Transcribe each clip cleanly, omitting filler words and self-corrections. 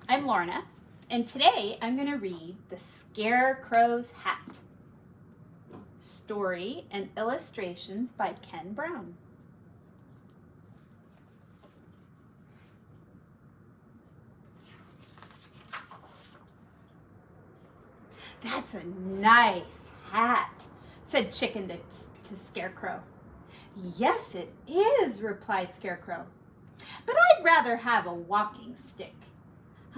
I'm Lorna, and today I'm going to read The Scarecrow's Hat. Story and illustrations by Ken Brown. That's a nice hat, said Chicken to Scarecrow. Yes, it is, replied Scarecrow, but I'd rather have a walking stick.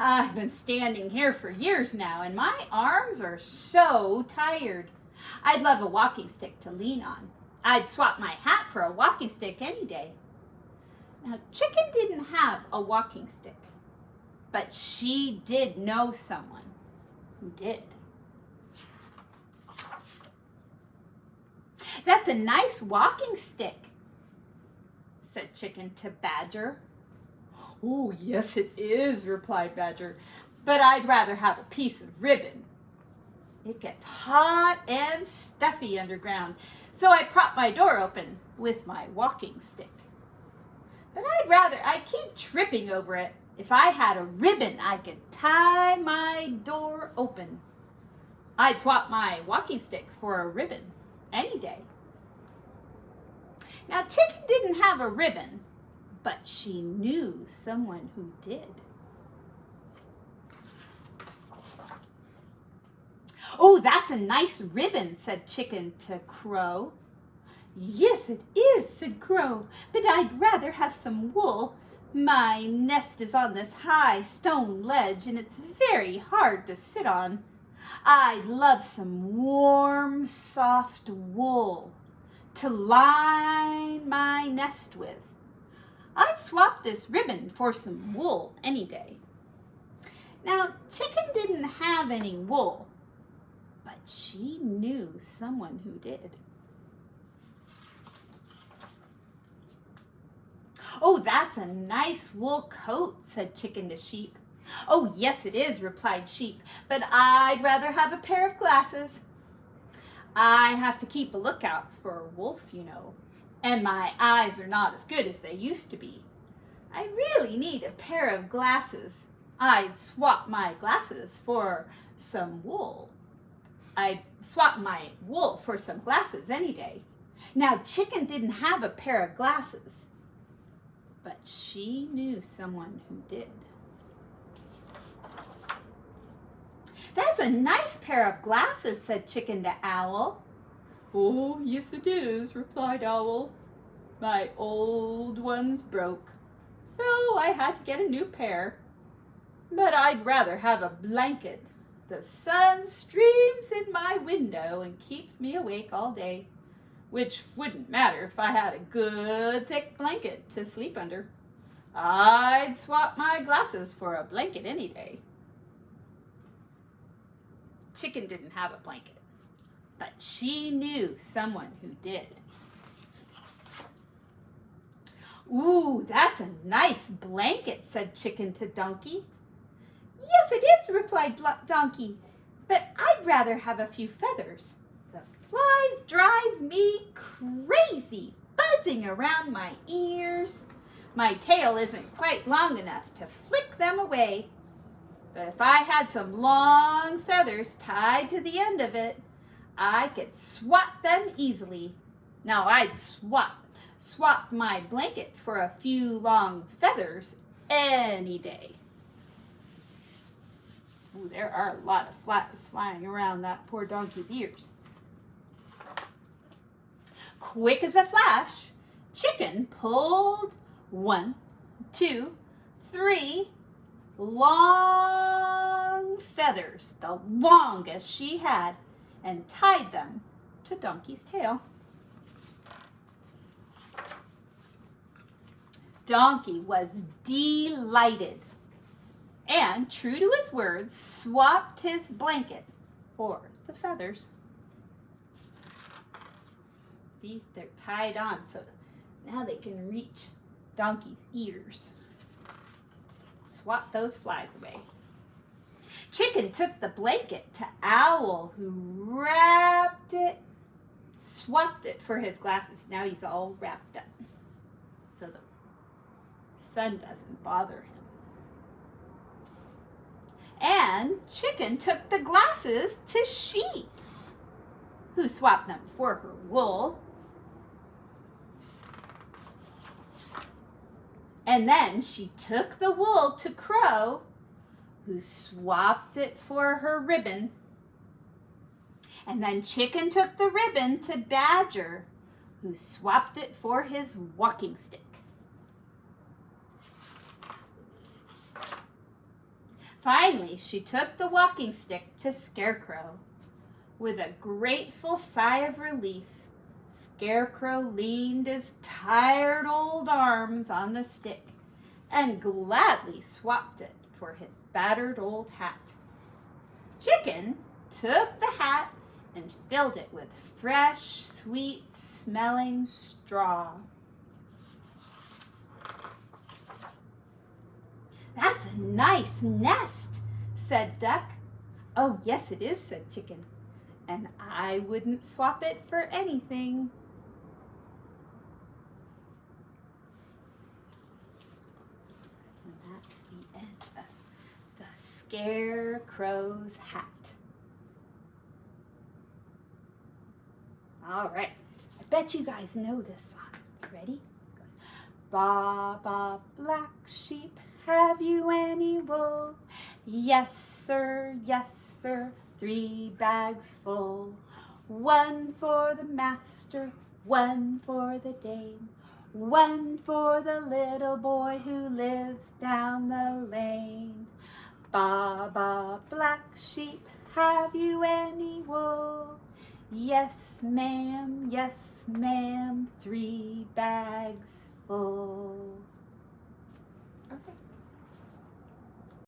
I've been standing here for years now, and my arms are so tired. I'd love a walking stick to lean on. I'd swap my hat for a walking stick any day. Now, Chicken didn't have a walking stick, but she did know someone who did. That's a nice walking stick, said Chicken to Badger. Oh, yes, it is, replied Badger, but I'd rather have a piece of ribbon. It gets hot and stuffy underground, so I prop my door open with my walking stick. But I'd keep tripping over it. If I had a ribbon, I could tie my door open. I'd swap my walking stick for a ribbon any day. Now, Chicken didn't have a ribbon, but she knew someone who did. Oh, that's a nice ribbon, said Chicken to Crow. Yes, it is, said Crow, but I'd rather have some wool. My nest is on this high stone ledge, and it's very hard to sit on. I'd love some warm, soft wool to line my nest with. I'd swap this ribbon for some wool any day. Now, Chicken didn't have any wool, but she knew someone who did. Oh, that's a nice wool coat, said Chicken to Sheep. Oh, yes, it is, replied Sheep, but I'd rather have a pair of glasses. I have to keep a lookout for a wolf, you know, and my eyes are not as good as they used to be. I really need a pair of glasses. I'd swap my glasses for some wool. I'd swap my wool for some glasses any day. Now, Chicken didn't have a pair of glasses, but she knew someone who did. That's a nice pair of glasses, said Chicken to Owl. Oh, yes it is, replied Owl. My old ones broke, so I had to get a new pair. But I'd rather have a blanket. The sun streams in my window and keeps me awake all day, which wouldn't matter if I had a good thick blanket to sleep under. I'd swap my glasses for a blanket any day. Chicken didn't have a blanket, but she knew someone who did. Ooh, that's a nice blanket, said Chicken to Donkey. Yes, it is, replied Donkey, but I'd rather have a few feathers. The flies drive me crazy, buzzing around my ears. My tail isn't quite long enough to flick them away. But if I had some long feathers tied to the end of it, I could swat them easily. Now I'd swap my blanket for a few long feathers any day. Ooh, there are a lot of flies flying around that poor donkey's ears. Quick as a flash, Chicken pulled 1, 2, 3 long feathers, the longest she had, and tied them to Donkey's tail. Donkey was delighted and, true to his words, swapped his blanket for the feathers. See, they're tied on, so now they can reach Donkey's ears. Swap those flies away. Chicken took the blanket to Owl, who wrapped it, swapped it for his glasses. Now he's all wrapped up, so the sun doesn't bother him. And Chicken took the glasses to Sheep, who swapped them for her wool. And then she took the wool to Crow, who swapped it for her ribbon. And then Chicken took the ribbon to Badger, who swapped it for his walking stick. Finally, she took the walking stick to Scarecrow. With a grateful sigh of relief, Scarecrow leaned his tired old arms on the stick and gladly swapped it for his battered old hat. Chicken took the hat and filled it with fresh, sweet-smelling straw. "That's a nice nest," said Duck. "Oh, yes, it is," said Chicken. "And I wouldn't swap it for anything." And that's the end of the Scarecrow's hat. All right, I bet you guys know this song. Ready? It goes, "Baa, baa, black sheep, have you any wool? Yes, sir, 3 bags full. 1 for the master, 1 for the dame, 1 for the little boy who lives down the lane. Baa, baa, black sheep, have you any wool? Yes, ma'am, 3 bags full."